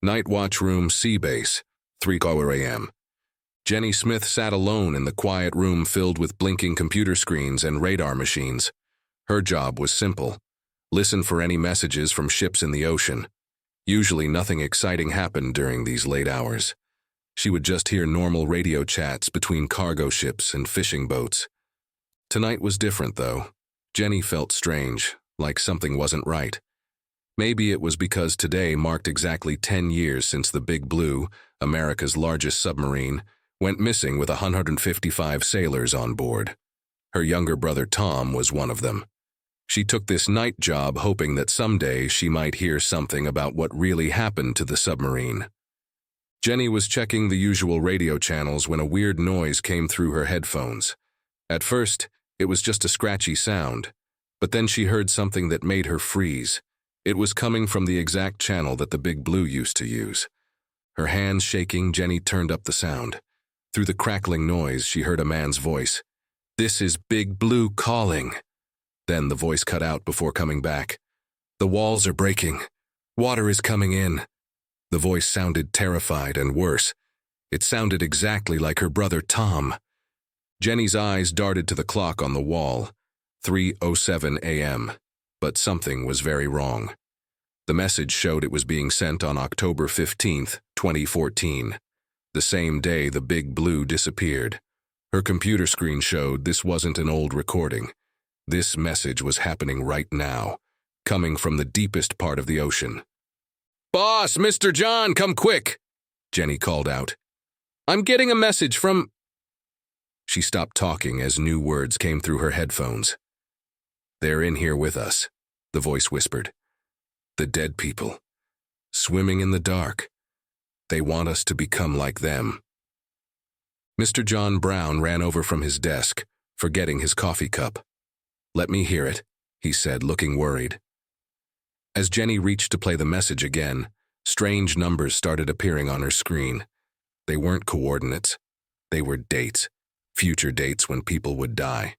Night Watch Room C Base, 3:00 a.m. Jenny Smith sat alone in the quiet room filled with blinking computer screens and radar machines. Her job was simple. Listen for any messages from ships in the ocean. Usually nothing exciting happened during these late hours. She would just hear normal radio chats between cargo ships and fishing boats. Tonight was different, though. Jenny felt strange, like something wasn't right. Maybe it was because today marked exactly 10 years since the Big Blue, America's largest submarine, went missing with 155 sailors on board. Her younger brother Tom was one of them. She took this night job hoping that someday she might hear something about what really happened to the submarine. Jenny was checking the usual radio channels when a weird noise came through her headphones. At first, it was just a scratchy sound, but then she heard something that made her freeze. It was coming from the exact channel that the Big Blue used to use. Her hands shaking, Jenny turned up the sound. Through the crackling noise, she heard a man's voice. "This is Big Blue calling." Then the voice cut out before coming back. "The walls are breaking. Water is coming in." The voice sounded terrified and worse. It sounded exactly like her brother Tom. Jenny's eyes darted to the clock on the wall, 3:07 a.m., but something was very wrong. The message showed it was being sent on October 15th, 2014, the same day the Big Blue disappeared. Her computer screen showed this wasn't an old recording. This message was happening right now, coming from the deepest part of the ocean. "Boss, Mr. John, come quick!" Jenny called out. "I'm getting a message from—" She stopped talking as new words came through her headphones. "They're in here with us," the voice whispered. "The dead people, swimming in the dark. They want us to become like them." Mr. John Brown ran over from his desk, forgetting his coffee cup. "Let me hear it," he said, looking worried. As Jenny reached to play the message again, strange numbers started appearing on her screen. They weren't coordinates. They were dates, future dates when people would die.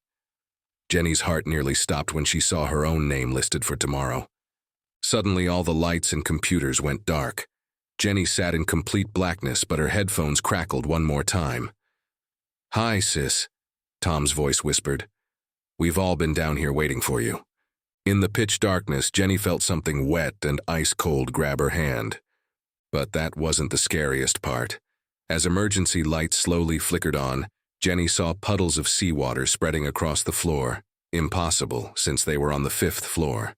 Jenny's heart nearly stopped when she saw her own name listed for tomorrow. Suddenly, all the lights and computers went dark. Jenny sat in complete blackness, but her headphones crackled one more time. "Hi, sis," Tom's voice whispered. "We've all been down here waiting for you." In the pitch darkness, Jenny felt something wet and ice-cold grab her hand. But that wasn't the scariest part. As emergency lights slowly flickered on, Jenny saw puddles of seawater spreading across the floor. Impossible, since they were on the 5th floor.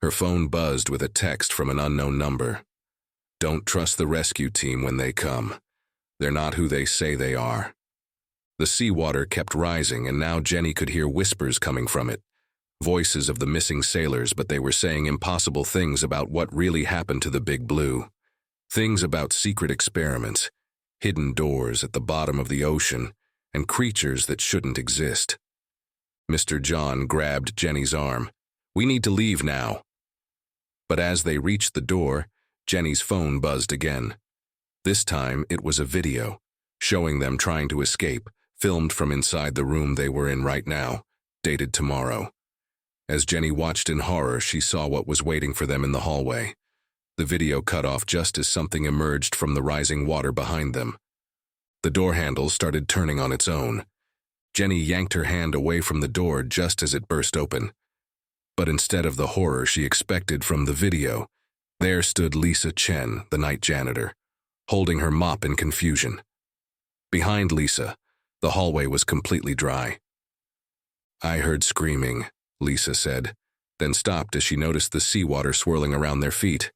Her phone buzzed with a text from an unknown number. "Don't trust the rescue team when they come. They're not who they say they are." The seawater kept rising, and now Jenny could hear whispers coming from it. Voices of the missing sailors, but they were saying impossible things about what really happened to the Big Blue. Things about secret experiments, hidden doors at the bottom of the ocean, and creatures that shouldn't exist. Mr. John grabbed Jenny's arm. "We need to leave now." But as they reached the door, Jenny's phone buzzed again. This time it was a video, showing them trying to escape, filmed from inside the room they were in right now, dated tomorrow. As Jenny watched in horror, she saw what was waiting for them in the hallway. The video cut off just as something emerged from the rising water behind them. The door handle started turning on its own. Jenny yanked her hand away from the door just as it burst open. But instead of the horror she expected from the video, there stood Lisa Chen, the night janitor, holding her mop in confusion. Behind Lisa, the hallway was completely dry. "I heard screaming," Lisa said, then stopped as she noticed the seawater swirling around their feet.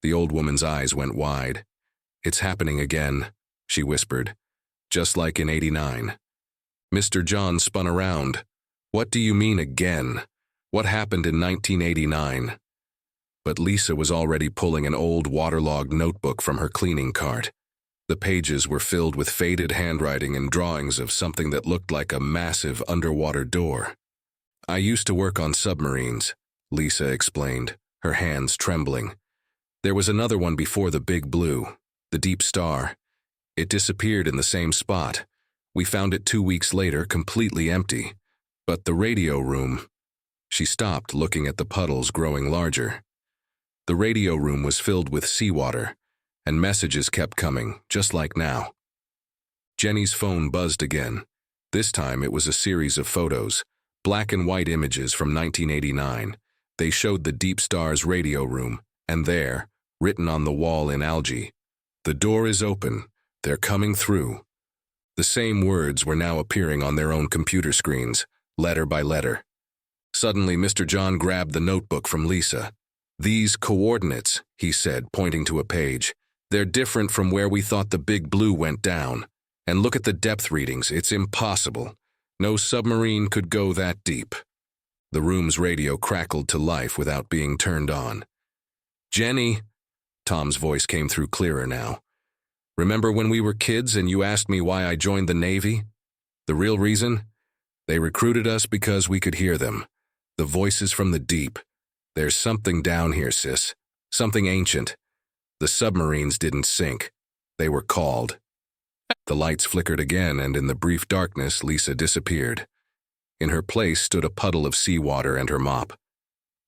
The old woman's eyes went wide. "It's happening again," she whispered, "just like in '89. Mr. John spun around. "What do you mean again? What happened in 1989? But Lisa was already pulling an old waterlogged notebook from her cleaning cart. The pages were filled with faded handwriting and drawings of something that looked like a massive underwater door. "I used to work on submarines," Lisa explained, her hands trembling. "There was another one before the Big Blue, the Deep Star. It disappeared in the same spot. We found it 2 weeks later, completely empty. But the radio room—" She stopped, looking at the puddles growing larger. The radio room was filled with seawater. and messages kept coming, just like now. Jenny's phone buzzed again. This time it was a series of photos, black and white images from 1989. They showed the Deep Star's radio room, and there, written on the wall in algae, "The door is open. They're coming through." The same words were now appearing on their own computer screens, letter by letter. Suddenly, Mr. John grabbed the notebook from Lisa. "These coordinates," he said, pointing to a page, "they're different from where we thought the Big Blue went down. And look at the depth readings. It's impossible. No submarine could go that deep." The room's radio crackled to life without being turned on. "Jenny," Tom's voice came through clearer now. "Remember when we were kids and you asked me why I joined the Navy? The real reason? They recruited us because we could hear them. The voices from the deep. There's something down here, sis. Something ancient. The submarines didn't sink. They were called." The lights flickered again, and in the brief darkness, Lisa disappeared. In her place stood a puddle of seawater and her mop.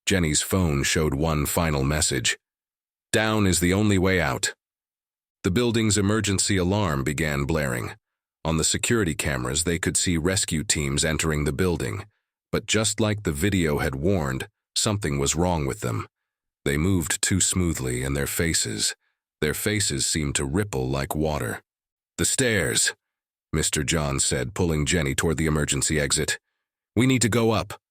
Jenny's phone showed one final message. "Down is the only way out." The building's emergency alarm began blaring. On the security cameras, they could see rescue teams entering the building. But just like the video had warned, something was wrong with them. They moved too smoothly, and their faces seemed to ripple like water. "The stairs," Mr. John said, pulling Jenny toward the emergency exit. "We need to go up."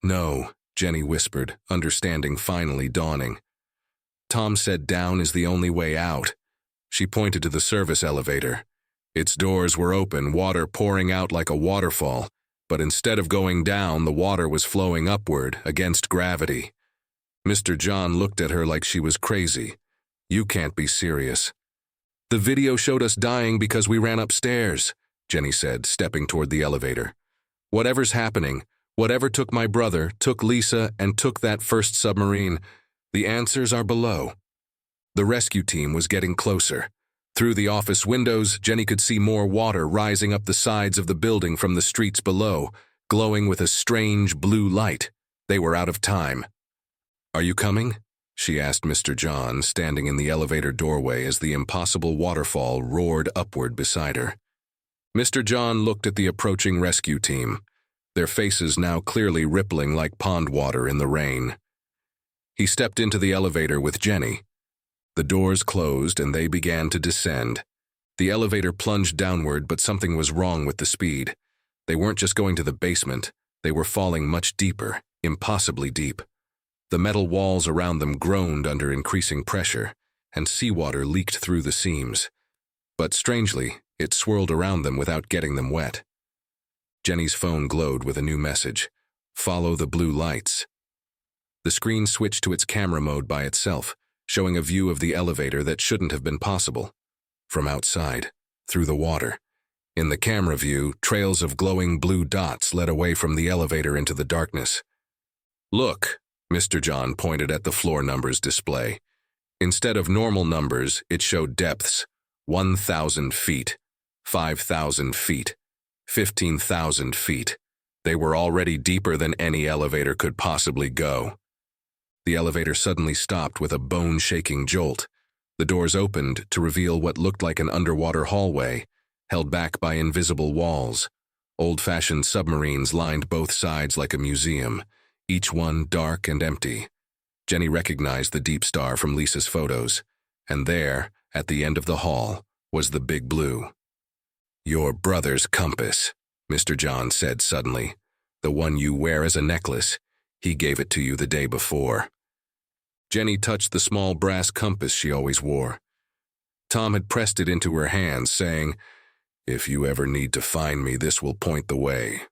"No," Jenny whispered, understanding finally dawning. "Tom said down is the only way out." She pointed to the service elevator. Its doors were open, water pouring out like a waterfall, but instead of going down, the water was flowing upward, against gravity. Mr. John looked at her like she was crazy. "You can't be serious." "The video showed us dying because we ran upstairs," Jenny said, stepping toward the elevator. "Whatever's happening, whatever took my brother, took Lisa, and took that first submarine, the answers are below." The rescue team was getting closer. Through the office windows, Jenny could see more water rising up the sides of the building from the streets below, glowing with a strange blue light. They were out of time. "Are you coming?" she asked Mr. John, standing in the elevator doorway as the impossible waterfall roared upward beside her. Mr. John looked at the approaching rescue team, their faces now clearly rippling like pond water in the rain. He stepped into the elevator with Jenny. The doors closed and they began to descend. The elevator plunged downward, but something was wrong with the speed. They weren't just going to the basement, they were falling much deeper, impossibly deep. The metal walls around them groaned under increasing pressure, and seawater leaked through the seams. But strangely, it swirled around them without getting them wet. Jenny's phone glowed with a new message. "Follow the blue lights." The screen switched to its camera mode by itself, showing a view of the elevator that shouldn't have been possible. From outside, through the water. In the camera view, trails of glowing blue dots led away from the elevator into the darkness. "Look," Mr. John pointed at the floor numbers display. Instead of normal numbers, it showed depths: 1,000 feet, 5,000 feet, 15,000 feet. They were already deeper than any elevator could possibly go. The elevator suddenly stopped with a bone-shaking jolt. The doors opened to reveal what looked like an underwater hallway, held back by invisible walls. Old-fashioned submarines lined both sides like a museum, each one dark and empty. Jenny recognized the Deep Star from Lisa's photos, and there, at the end of the hall, was the Big Blue. "Your brother's compass," Mr. John said suddenly. "The one you wear as a necklace. He gave it to you the day before." Jenny touched the small brass compass she always wore. Tom had pressed it into her hands, saying, "If you ever need to find me, this will point the way."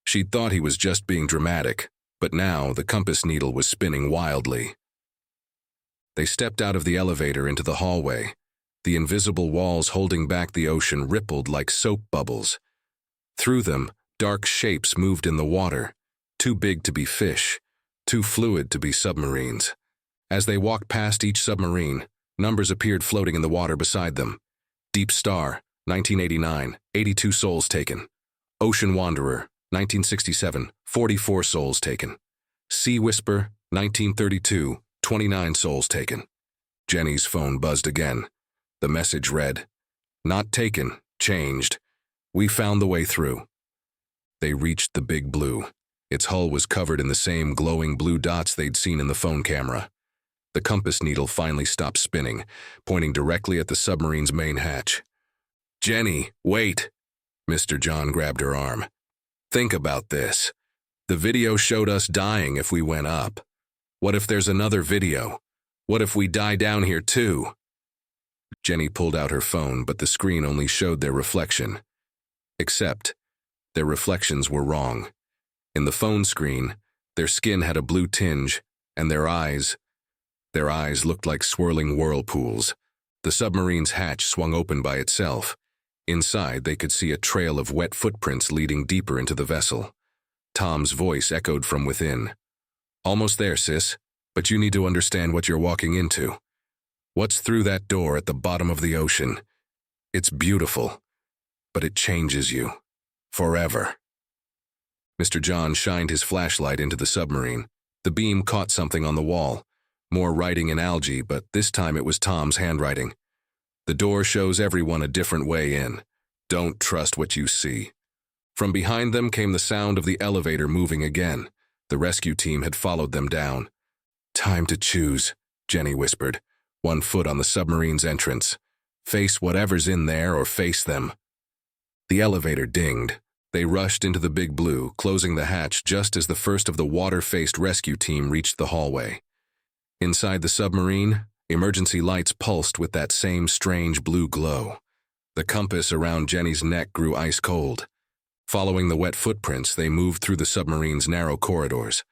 She'd thought he was just being dramatic, but now the compass needle was spinning wildly. They stepped out of the elevator into the hallway. The invisible walls holding back the ocean rippled like soap bubbles. Through them, dark shapes moved in the water, too big to be fish, too fluid to be submarines. As they walked past each submarine, numbers appeared floating in the water beside them. Deep Star, 1989, 82 souls taken. Ocean Wanderer, 1967, 44 souls taken. Sea Whisper, 1932, 29 souls taken. Jenny's phone buzzed again. The message read, "Not taken, changed. We found the way through." They reached the Big Blue. Its hull was covered in the same glowing blue dots they'd seen in the phone camera. The compass needle finally stopped spinning, pointing directly at the submarine's main hatch. "Jenny, wait!" Mr. John grabbed her arm. "Think about this. The video showed us dying if we went up. What if there's another video? What if we die down here too?" Jenny pulled out her phone, but the screen only showed their reflection. Except, their reflections were wrong. In the phone screen, their skin had a blue tinge, and their eyes looked like swirling whirlpools. The submarine's hatch swung open by itself. Inside, they could see a trail of wet footprints leading deeper into the vessel. Tom's voice echoed from within. "Almost there, sis, but you need to understand what you're walking into. What's through that door at the bottom of the ocean? It's beautiful, but it changes you. Forever." Mr. John shined his flashlight into the submarine. The beam caught something on the wall. More writing in algae, but this time it was Tom's handwriting. "The door shows everyone a different way in. Don't trust what you see." From behind them came the sound of the elevator moving again. The rescue team had followed them down. "Time to choose," Jenny whispered, one foot on the submarine's entrance. "Face whatever's in there or face them." The elevator dinged. They rushed into the Big Blue, closing the hatch just as the first of the water-faced rescue team reached the hallway. Inside the submarine, emergency lights pulsed with that same strange blue glow. The compass around Jenny's neck grew ice cold. Following the wet footprints, they moved through the submarine's narrow corridors.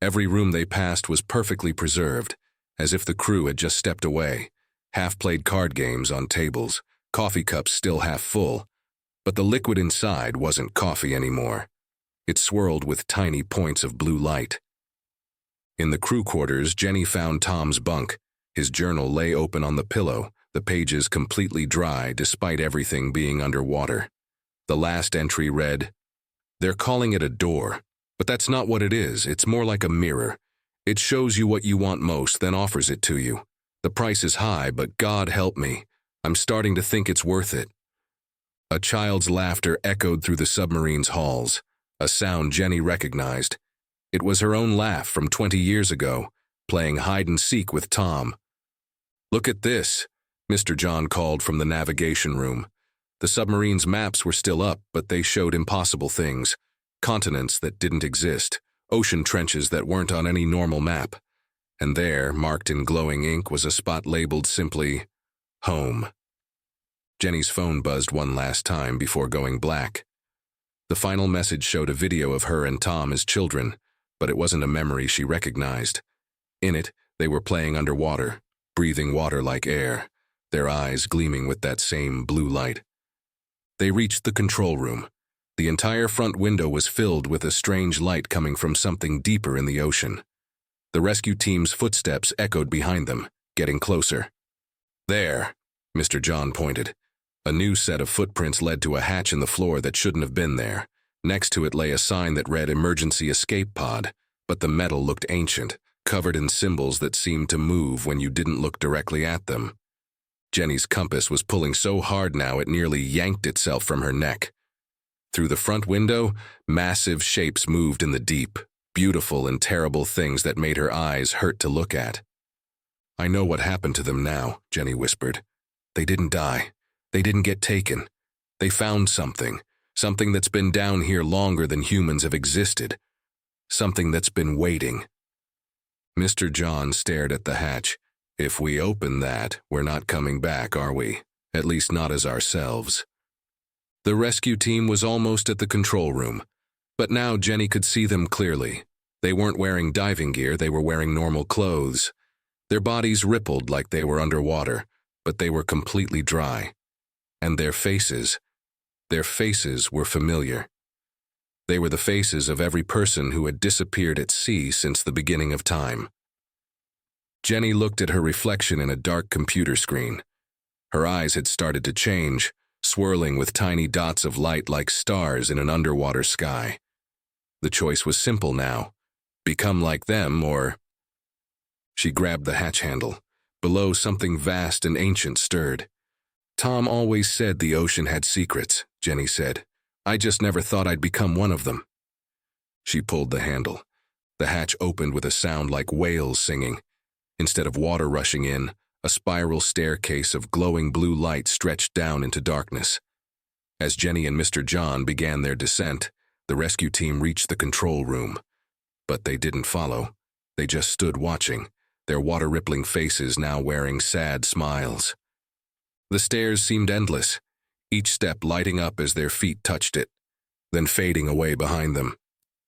Every room they passed was perfectly preserved, as if the crew had just stepped away. Half-played card games on tables, coffee cups still half full, but the liquid inside wasn't coffee anymore. It swirled with tiny points of blue light. In the crew quarters, Jenny found Tom's bunk. His journal lay open on the pillow, the pages completely dry despite everything being underwater. The last entry read, "They're calling it a door, but that's not what it is. It's more like a mirror. It shows you what you want most, then offers it to you. The price is high, but God help me, I'm starting to think it's worth it." A child's laughter echoed through the submarine's halls, a sound Jenny recognized. It was her own laugh from 20 years ago, playing hide-and-seek with Tom. "Look at this," Mr. John called from the navigation room. The submarine's maps were still up, but they showed impossible things. Continents that didn't exist, ocean trenches that weren't on any normal map. And there, marked in glowing ink, was a spot labeled simply, "Home." Jenny's phone buzzed one last time before going black. The final message showed a video of her and Tom as children, but it wasn't a memory she recognized. In it, they were playing underwater, breathing water like air, their eyes gleaming with that same blue light. They reached the control room. The entire front window was filled with a strange light coming from something deeper in the ocean. The rescue team's footsteps echoed behind them, getting closer. "There," Mr. John pointed. A new set of footprints led to a hatch in the floor that shouldn't have been there. Next to it lay a sign that read "Emergency Escape Pod," but the metal looked ancient, covered in symbols that seemed to move when you didn't look directly at them. Jenny's compass was pulling so hard now it nearly yanked itself from her neck. Through the front window, massive shapes moved in the deep, beautiful and terrible things that made her eyes hurt to look at. "I know what happened to them now," Jenny whispered. "They didn't die. They didn't get taken. They found something that's been down here longer than humans have existed. Something that's been waiting." Mr. John stared at the hatch. "If we open that, we're not coming back, are we? At least not as ourselves." The rescue team was almost at the control room, but now Jenny could see them clearly. They weren't wearing diving gear, they were wearing normal clothes. Their bodies rippled like they were underwater, but they were completely dry. And their faces were familiar. They were the faces of every person who had disappeared at sea since the beginning of time. Jenny looked at her reflection in a dark computer screen. Her eyes had started to change, swirling with tiny dots of light like stars in an underwater sky. The choice was simple now: become like them or... She grabbed the hatch handle. Below, something vast and ancient stirred. "Tom always said the ocean had secrets," Jenny said. "I just never thought I'd become one of them." She pulled the handle. The hatch opened with a sound like whales singing. Instead of water rushing in, a spiral staircase of glowing blue light stretched down into darkness. As Jenny and Mr. John began their descent, the rescue team reached the control room. But they didn't follow. They just stood watching, their water-rippling faces now wearing sad smiles. The stairs seemed endless, each step lighting up as their feet touched it, then fading away behind them.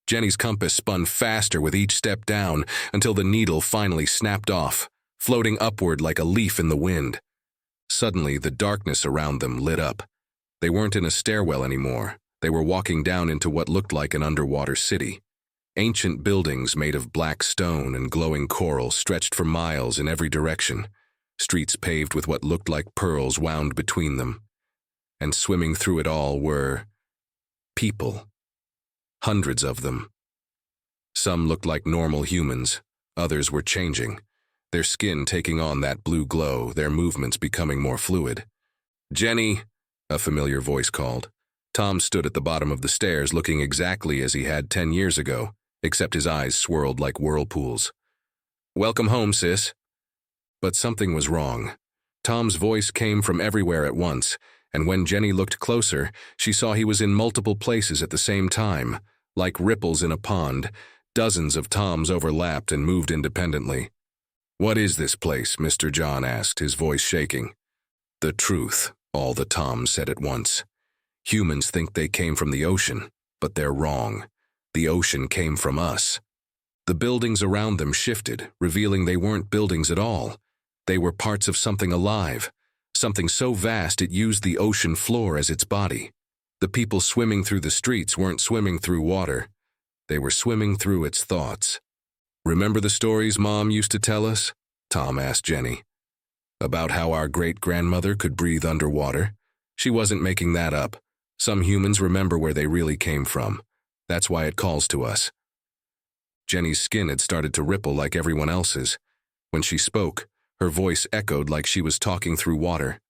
Jenny's compass spun faster with each step down until the needle finally snapped off, floating upward like a leaf in the wind. Suddenly, the darkness around them lit up. They weren't in a stairwell anymore. They were walking down into what looked like an underwater city. Ancient buildings made of black stone and glowing coral stretched for miles in every direction. Streets paved with what looked like pearls wound between them. And swimming through it all were people. Hundreds of them. Some looked like normal humans. Others were changing, their skin taking on that blue glow, their movements becoming more fluid. "Jenny," a familiar voice called. Tom stood at the bottom of the stairs looking exactly as he had 10 years ago, except his eyes swirled like whirlpools. "Welcome home, sis." But something was wrong. Tom's voice came from everywhere at once, and when Jenny looked closer, she saw he was in multiple places at the same time. Like ripples in a pond, dozens of Toms overlapped and moved independently. "What is this place?" Mr. John asked, his voice shaking. "The truth," all the Toms said at once. "Humans think they came from the ocean, but they're wrong. The ocean came from us." The buildings around them shifted, revealing they weren't buildings at all. They were parts of something alive, something so vast it used the ocean floor as its body. The people swimming through the streets weren't swimming through water. They were swimming through its thoughts. "Remember the stories Mom used to tell us?" Tom asked Jenny. "About how our great-grandmother could breathe underwater?" She wasn't making that up. Some humans remember where they really came from. That's why it calls to us. Jenny's skin had started to ripple like everyone else's. When she spoke, her voice echoed like she was talking through water.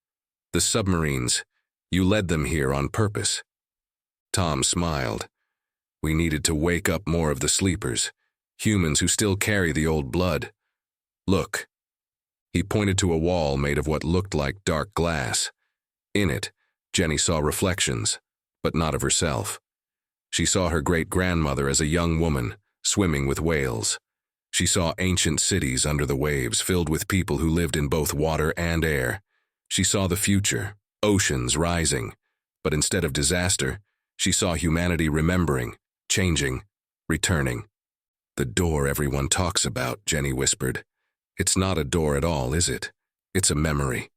"The submarines. You led them here on purpose." Tom smiled. "We needed to wake up more of the sleepers, humans who still carry the old blood. Look." He pointed to a wall made of what looked like dark glass. In it, Jenny saw reflections, but not of herself. She saw her great-grandmother as a young woman, swimming with whales. She saw ancient cities under the waves filled with people who lived in both water and air. She saw the future, oceans rising, but instead of disaster, she saw humanity remembering, changing, returning. "The door everyone talks about," Jenny whispered. "It's not a door at all, is it? It's a memory."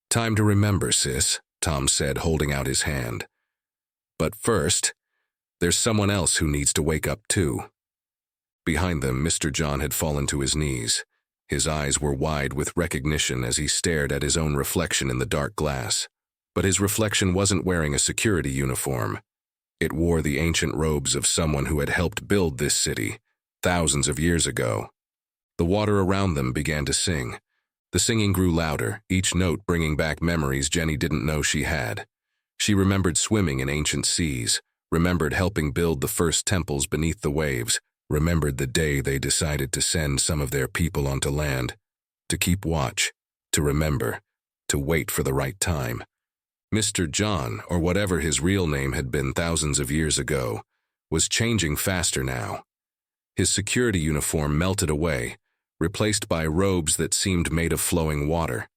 "Time to remember, sis," Tom said, holding out his hand. "But first, there's someone else who needs to wake up too." Behind them, Mr. John had fallen to his knees. His eyes were wide with recognition as he stared at his own reflection in the dark glass. But his reflection wasn't wearing a security uniform. It wore the ancient robes of someone who had helped build this city, thousands of years ago. The water around them began to sing. The singing grew louder, each note bringing back memories Jenny didn't know she had. She remembered swimming in ancient seas, remembered helping build the first temples beneath the waves, remembered the day they decided to send some of their people onto land, to keep watch, to remember, to wait for the right time. Mr. John, or whatever his real name had been thousands of years ago, was changing faster now. His security uniform melted away, replaced by robes that seemed made of flowing water.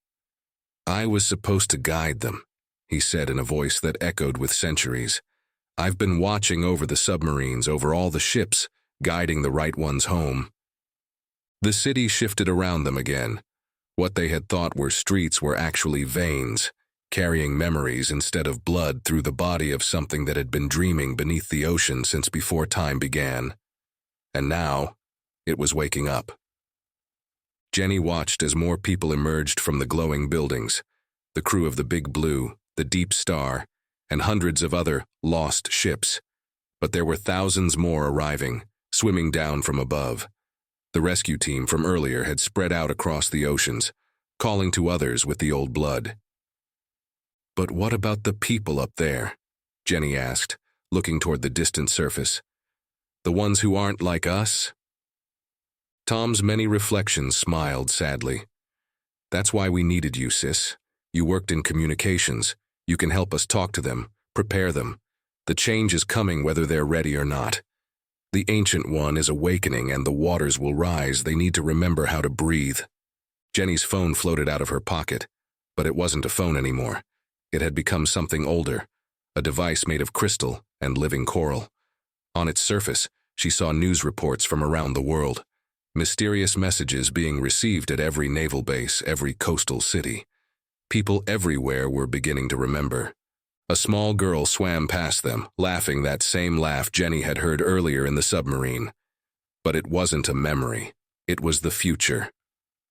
"I was supposed to guide them," he said in a voice that echoed with centuries. "I've been watching over the submarines, over all the ships, guiding the right ones home." The city shifted around them again. What they had thought were streets were actually veins, carrying memories instead of blood through the body of something that had been dreaming beneath the ocean since before time began. And now, it was waking up. Jenny watched as more people emerged from the glowing buildings, the crew of the Big Blue, the Deep Star, and hundreds of other lost ships. But there were thousands more arriving, swimming down from above. The rescue team from earlier had spread out across the oceans, calling to others with the old blood. "But what about the people up there?" Jenny asked, looking toward the distant surface. "The ones who aren't like us?" Tom's many reflections smiled sadly. "That's why we needed you, sis. You worked in communications. You can help us talk to them, prepare them. The change is coming whether they're ready or not. The Ancient One is awakening and the waters will rise. They need to remember how to breathe." Jenny's phone floated out of her pocket, but it wasn't a phone anymore. It had become something older, a device made of crystal and living coral. On its surface, she saw news reports from around the world, mysterious messages being received at every naval base, every coastal city. People everywhere were beginning to remember. A small girl swam past them, laughing that same laugh Jenny had heard earlier in the submarine. But it wasn't a memory. It was the future.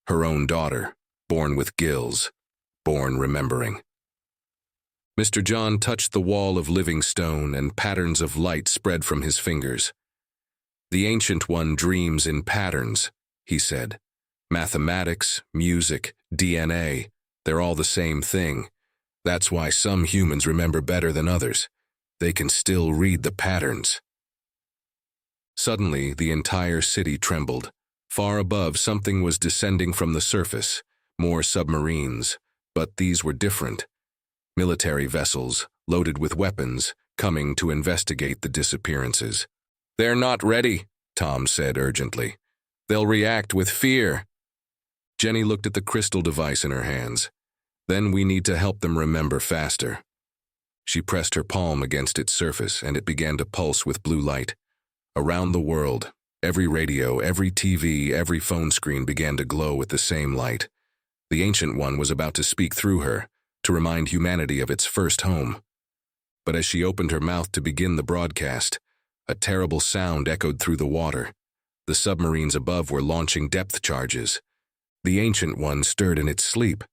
Her own daughter, born with gills, born remembering. Mr. John touched the wall of living stone and patterns of light spread from his fingers. "The Ancient One dreams in patterns," he said. "Mathematics, music, DNA, they're all the same thing. That's why some humans remember better than others. They can still read the patterns." Suddenly, the entire city trembled. Far above, something was descending from the surface, more submarines, but these were different. Military vessels, loaded with weapons, coming to investigate the disappearances. "They're not ready," Tom said urgently. "They'll react with fear." Jenny looked at the crystal device in her hands. "Then we need to help them remember faster." She pressed her palm against its surface, and it began to pulse with blue light. Around the world, every radio, every TV, every phone screen began to glow with the same light. The Ancient One was about to speak through her, to remind humanity of its first home. But as she opened her mouth to begin the broadcast, a terrible sound echoed through the water. The submarines above were launching depth charges. The Ancient One stirred in its sleep.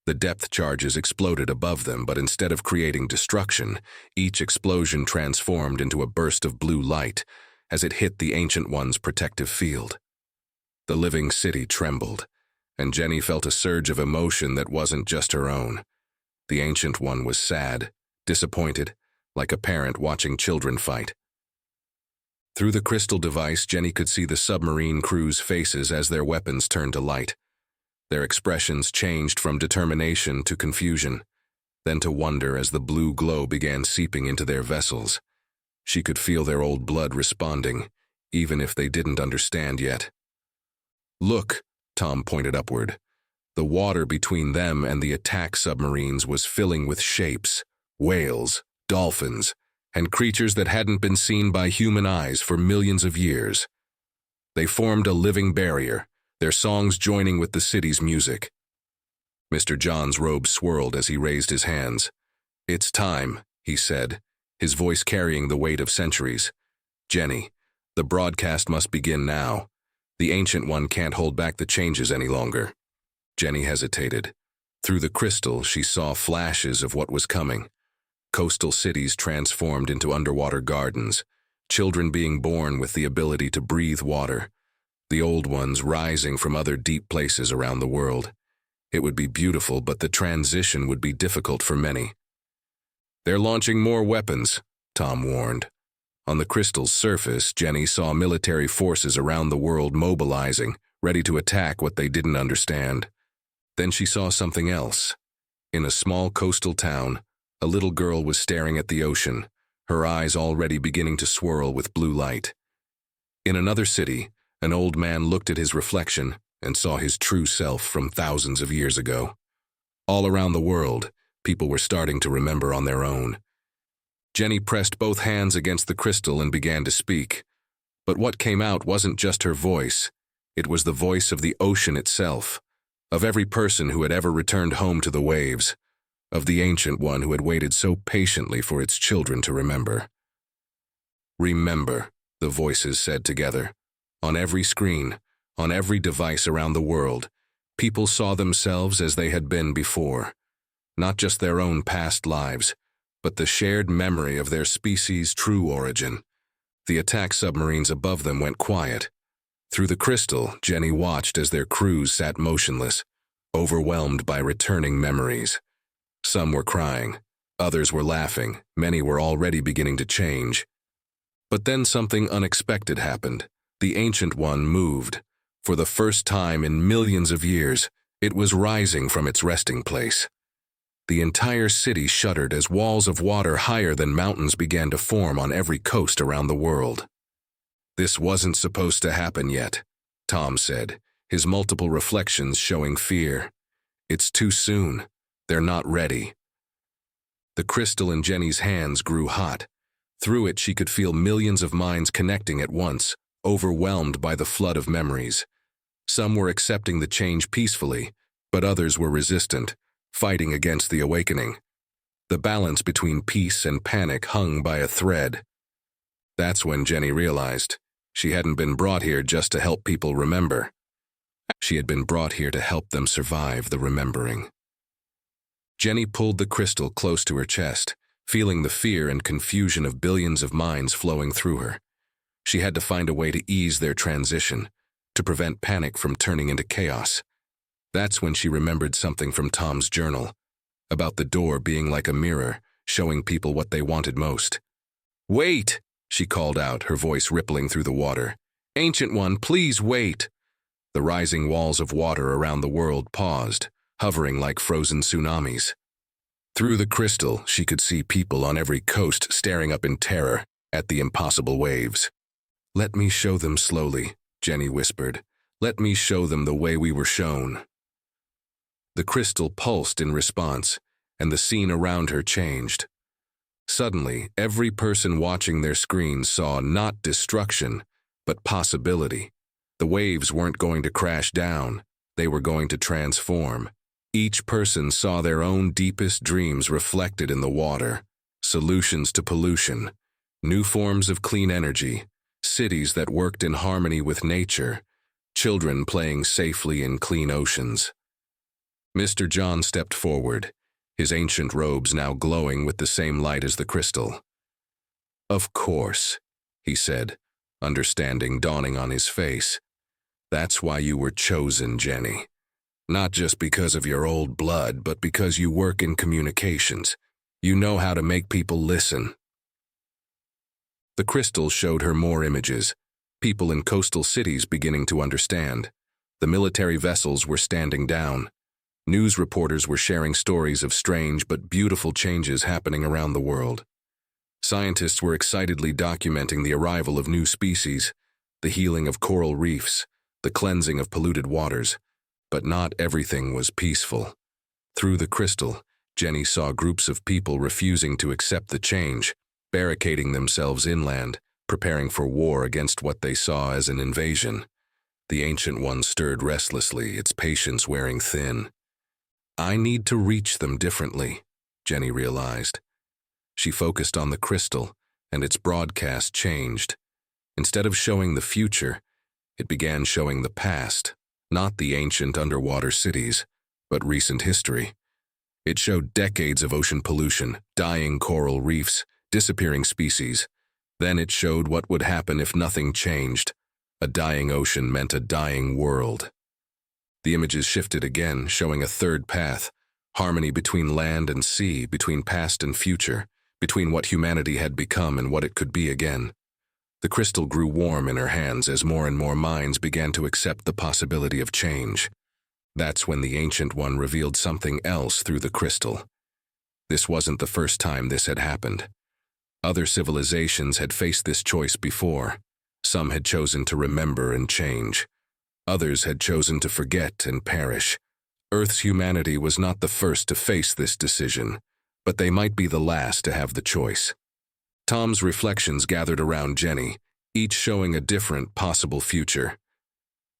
The depth charges exploded above them, but instead of creating destruction, each explosion transformed into a burst of blue light as it hit the Ancient One's protective field. The living city trembled, and Jenny felt a surge of emotion that wasn't just her own. The Ancient One was sad, disappointed, like a parent watching children fight. Through the crystal device, Jenny could see the submarine crew's faces as their weapons turned to light. Their expressions changed from determination to confusion, then to wonder as the blue glow began seeping into their vessels. She could feel their old blood responding, even if they didn't understand yet. "Look," Tom pointed upward. The water between them and the attack submarines was filling with shapes, whales, dolphins, and creatures that hadn't been seen by human eyes for millions of years. They formed a living barrier, their songs joining with the city's music. Mr. John's robe swirled as he raised his hands. "It's time," he said, his voice carrying the weight of centuries. "Jenny, the broadcast must begin now. The Ancient One can't hold back the changes any longer." Jenny hesitated. Through the crystal, she saw flashes of what was coming. Coastal cities transformed into underwater gardens, children being born with the ability to breathe water, the old ones rising from other deep places around the world. It would be beautiful, but the transition would be difficult for many. "They're launching more weapons," Tom warned. On the crystal's surface, Jenny saw military forces around the world mobilizing, ready to attack what they didn't understand. Then she saw something else. In a small coastal town, a little girl was staring at the ocean, her eyes already beginning to swirl with blue light. In another city, an old man looked at his reflection and saw his true self from thousands of years ago. All around the world, people were starting to remember on their own. Jenny pressed both hands against the crystal and began to speak. But what came out wasn't just her voice. It was the voice of the ocean itself, of every person who had ever returned home to the waves, of the Ancient One who had waited so patiently for its children to remember. "Remember," the voices said together. On every screen, on every device around the world, people saw themselves as they had been before. Not just their own past lives, but the shared memory of their species' true origin. The attack submarines above them went quiet. Through the crystal, Jenny watched as their crews sat motionless, overwhelmed by returning memories. Some were crying, others were laughing, many were already beginning to change. But then something unexpected happened. The Ancient One moved. For the first time in millions of years, it was rising from its resting place. The entire city shuddered as walls of water higher than mountains began to form on every coast around the world. "This wasn't supposed to happen yet," Tom said, his multiple reflections showing fear. "It's too soon. They're not ready." The crystal in Jenny's hands grew hot. Through it she could feel millions of minds connecting at once, overwhelmed by the flood of memories. Some were accepting the change peacefully, but others were resistant, fighting against the awakening. The balance between peace and panic hung by a thread. That's when Jenny realized she hadn't been brought here just to help people remember. She had been brought here to help them survive the remembering. Jenny pulled the crystal close to her chest, feeling the fear and confusion of billions of minds flowing through her. She had to find a way to ease their transition, to prevent panic from turning into chaos. That's when she remembered something from Tom's journal, about the door being like a mirror, showing people what they wanted most. "Wait!" she called out, her voice rippling through the water. "Ancient One, please wait!" The rising walls of water around the world paused, hovering like frozen tsunamis. Through the crystal, she could see people on every coast staring up in terror at the impossible waves. "Let me show them slowly," Jenny whispered. "Let me show them the way we were shown." The crystal pulsed in response, and the scene around her changed. Suddenly, every person watching their screens saw not destruction, but possibility. The waves weren't going to crash down, they were going to transform. Each person saw their own deepest dreams reflected in the water, solutions to pollution, new forms of clean energy, cities that worked in harmony with nature, children playing safely in clean oceans. Mr. John stepped forward, his ancient robes now glowing with the same light as the crystal. "Of course," he said, understanding dawning on his face. "That's why you were chosen, Jenny. Not just because of your old blood, but because you work in communications. You know how to make people listen." The crystal showed her more images, people in coastal cities beginning to understand. The military vessels were standing down. News reporters were sharing stories of strange but beautiful changes happening around the world. Scientists were excitedly documenting the arrival of new species, the healing of coral reefs, the cleansing of polluted waters. But not everything was peaceful. Through the crystal, Jenny saw groups of people refusing to accept the change, barricading themselves inland, preparing for war against what they saw as an invasion. The Ancient One stirred restlessly, its patience wearing thin. "I need to reach them differently," Jenny realized. She focused on the crystal, and its broadcast changed. Instead of showing the future, it began showing the past, not the ancient underwater cities, but recent history. It showed decades of ocean pollution, dying coral reefs, disappearing species. Then it showed what would happen if nothing changed. A dying ocean meant a dying world. The images shifted again, showing a third path, harmony between land and sea, between past and future, between what humanity had become and what it could be again. The crystal grew warm in her hands as more and more minds began to accept the possibility of change. That's when the Ancient One revealed something else through the crystal. This wasn't the first time this had happened. Other civilizations had faced this choice before. Some had chosen to remember and change. Others had chosen to forget and perish. Earth's humanity was not the first to face this decision, but they might be the last to have the choice. Tom's reflections gathered around Jenny, each showing a different possible future.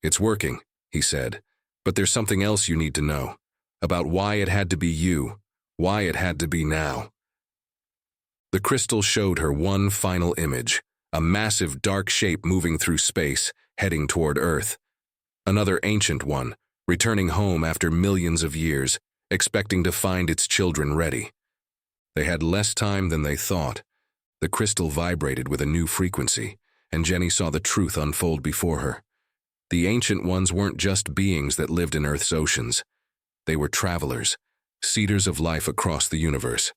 "It's working," he said, "but there's something else you need to know, about why it had to be you, why it had to be now." The crystal showed her one final image, a massive dark shape moving through space, heading toward Earth. Another Ancient One, returning home after millions of years, expecting to find its children ready. They had less time than they thought. The crystal vibrated with a new frequency, and Jenny saw the truth unfold before her. The Ancient Ones weren't just beings that lived in Earth's oceans. They were travelers, seeders of life across the universe.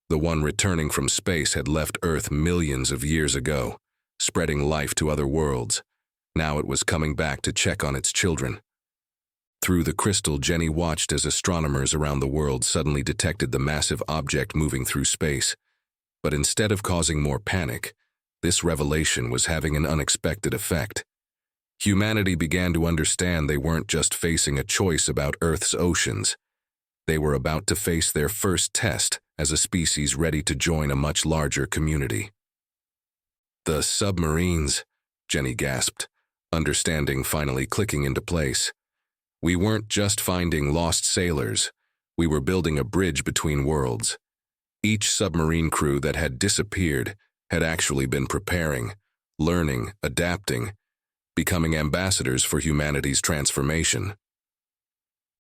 The one returning from space had left Earth millions of years ago, spreading life to other worlds. Now it was coming back to check on its children. Through the crystal, Jenny watched as astronomers around the world suddenly detected the massive object moving through space. But instead of causing more panic, this revelation was having an unexpected effect. Humanity began to understand they weren't just facing a choice about Earth's oceans. They were about to face their first test as a species ready to join a much larger community. "The submarines," Jenny gasped, understanding finally clicking into place. "We weren't just finding lost sailors, we were building a bridge between worlds." Each submarine crew that had disappeared had actually been preparing, learning, adapting, becoming ambassadors for humanity's transformation.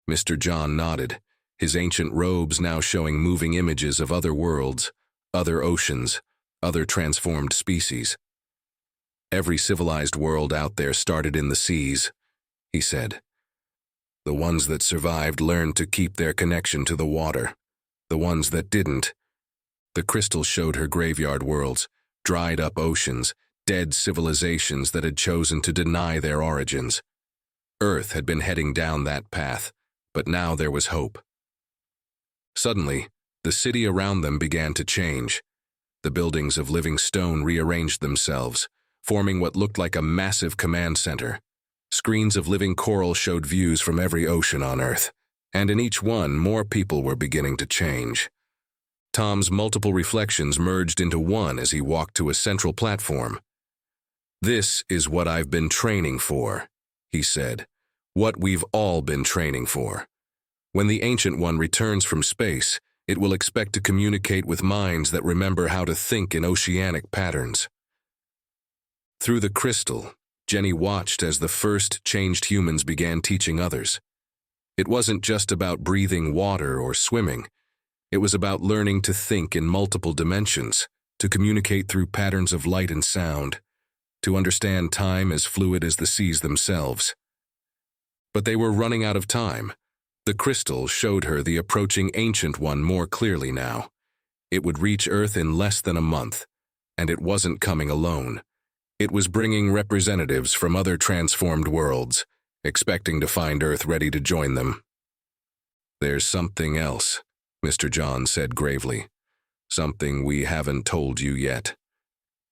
Mr. John nodded, his ancient robes now showing moving images of other worlds, other oceans, other transformed species. "Every civilized world out there started in the seas," he said. "The ones that survived learned to keep their connection to the water. The ones that didn't—" The crystal showed her graveyard worlds, dried-up oceans, dead civilizations that had chosen to deny their origins. Earth had been heading down that path, but now there was hope. Suddenly, the city around them began to change. The buildings of living stone rearranged themselves, forming what looked like a massive command center. Screens of living coral showed views from every ocean on Earth, and in each one, more people were beginning to change. Tom's multiple reflections merged into one as he walked to a central platform. "This is what I've been training for," he said. "What we've all been training for. When the Ancient One returns from space, it will expect to communicate with minds that remember how to think in oceanic patterns." Through the crystal, Jenny watched as the first changed humans began teaching others. It wasn't just about breathing water or swimming. It was about learning to think in multiple dimensions, to communicate through patterns of light and sound, to understand time as fluid as the seas themselves. But they were running out of time. The crystal showed her the approaching Ancient One more clearly now. It would reach Earth in less than a month, and it wasn't coming alone. It was bringing representatives from other transformed worlds, expecting to find Earth ready to join them. "There's something else," Mr. John said gravely. "Something we haven't told you yet."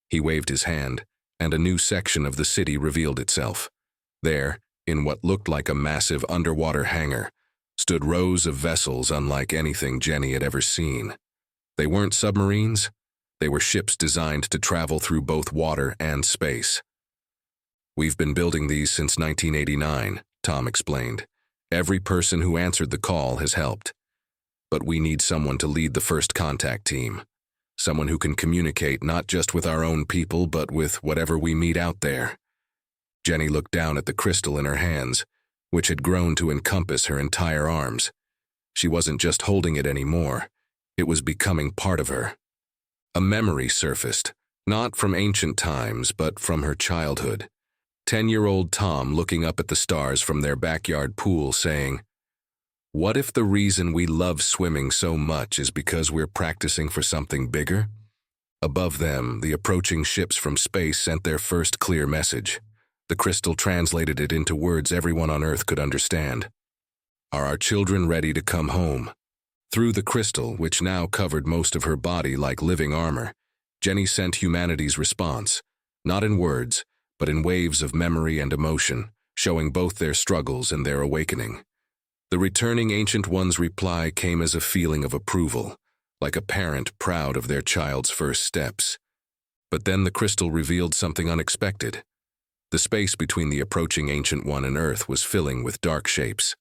He waved his hand, and a new section of the city revealed itself. There, in what looked like a massive underwater hangar, stood rows of vessels unlike anything Jenny had ever seen. They weren't submarines. They were ships designed to travel through both water and space. "We've been building these since 1989, Tom explained. "Every person who answered the call has helped. But we need someone to lead the first contact team. Someone who can communicate not just with our own people, but with whatever we meet out there." Jenny looked down at the crystal in her hands, which had grown to encompass her entire arms. She wasn't just holding it anymore. It was becoming part of her. A memory surfaced, not from ancient times, but from her childhood. 10-year-old Tom looking up at the stars from their backyard pool saying, "What if the reason we love swimming so much is because we're practicing for something bigger?" Above them, the approaching ships from space sent their first clear message. The crystal translated it into words everyone on Earth could understand. "Are our children ready to come home?" Through the crystal, which now covered most of her body like living armor, Jenny sent humanity's response, not in words, but in waves of memory and emotion, showing both their struggles and their awakening. The returning Ancient One's reply came as a feeling of approval, like a parent proud of their child's first steps. But then the crystal revealed something unexpected. The space between the approaching Ancient One and Earth was filling with dark shapes.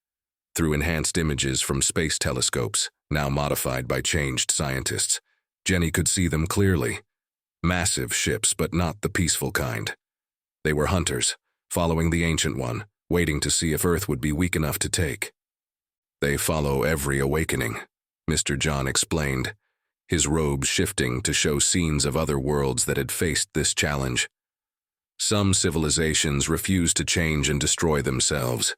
Through enhanced images from space telescopes, now modified by changed scientists, Jenny could see them clearly. Massive ships, but not the peaceful kind. They were hunters, following the Ancient One, waiting to see if Earth would be weak enough to take. "They follow every awakening," Mr. John explained, his robes shifting to show scenes of other worlds that had faced this challenge. Some civilizations refuse to change and destroy themselves.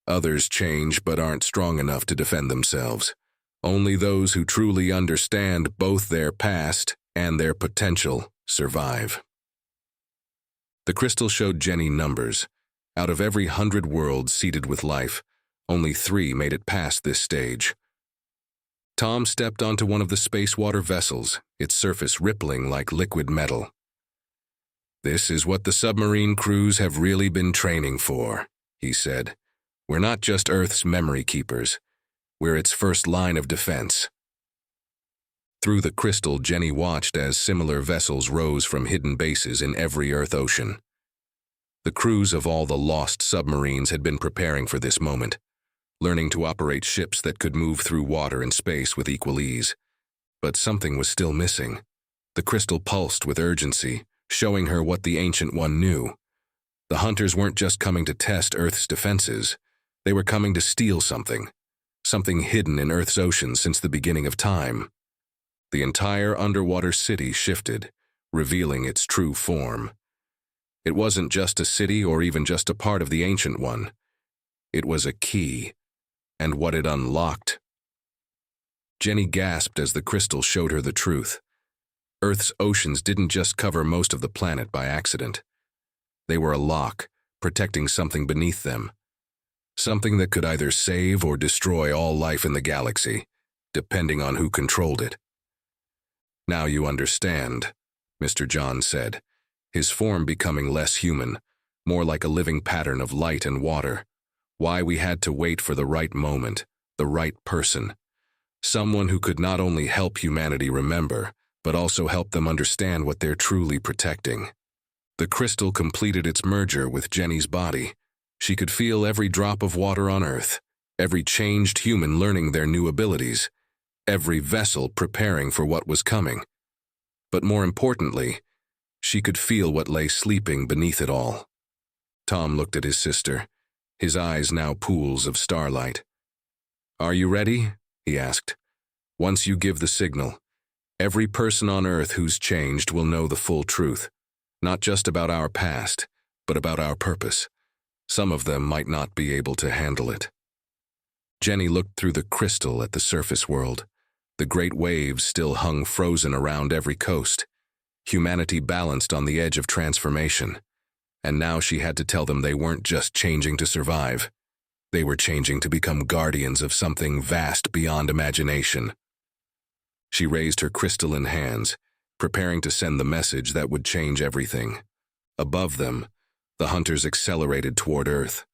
Others change but aren't strong enough to defend themselves. Only those who truly understand both their past and their potential survive. The crystal showed Jenny numbers. Out of every 100 worlds seeded with life, only 3 made it past this stage. Tom stepped onto one of the space water vessels, its surface rippling like liquid metal. "This is what the submarine crews have really been training for," he said. "We're not just Earth's memory keepers. We're its first line of defense." Through the crystal, Jenny watched as similar vessels rose from hidden bases in every Earth ocean. The crews of all the lost submarines had been preparing for this moment, learning to operate ships that could move through water and space with equal ease. But something was still missing. The crystal pulsed with urgency, showing her what the Ancient One knew. The hunters weren't just coming to test Earth's defenses. They were coming to steal something hidden in Earth's oceans since the beginning of time. The entire underwater city shifted, revealing its true form. It wasn't just a city or even just a part of the Ancient One. It was a key, and what it unlocked. Jenny gasped as the crystal showed her the truth. Earth's oceans didn't just cover most of the planet by accident. They were a lock, protecting something beneath them. Something that could either save or destroy all life in the galaxy, depending on who controlled it. "Now you understand," Mr. John said, his form becoming less human, more like a living pattern of light and water. "Why we had to wait for the right moment, the right person. Someone who could not only help humanity remember, but also help them understand what they're truly protecting." The crystal completed its merger with Jenny's body. She could feel every drop of water on Earth, every changed human learning their new abilities, every vessel preparing for what was coming. But more importantly, she could feel what lay sleeping beneath it all. Tom looked at his sister, his eyes now pools of starlight. "Are you ready?" he asked. "Once you give the signal, every person on Earth who's changed will know the full truth, not just about our past, but about our purpose. Some of them might not be able to handle it." Jenny looked through the crystal at the surface world. The great waves still hung frozen around every coast. Humanity balanced on the edge of transformation. And now she had to tell them they weren't just changing to survive. They were changing to become guardians of something vast beyond imagination. She raised her crystalline hands, preparing to send the message that would change everything. Above them, the hunters accelerated toward Earth.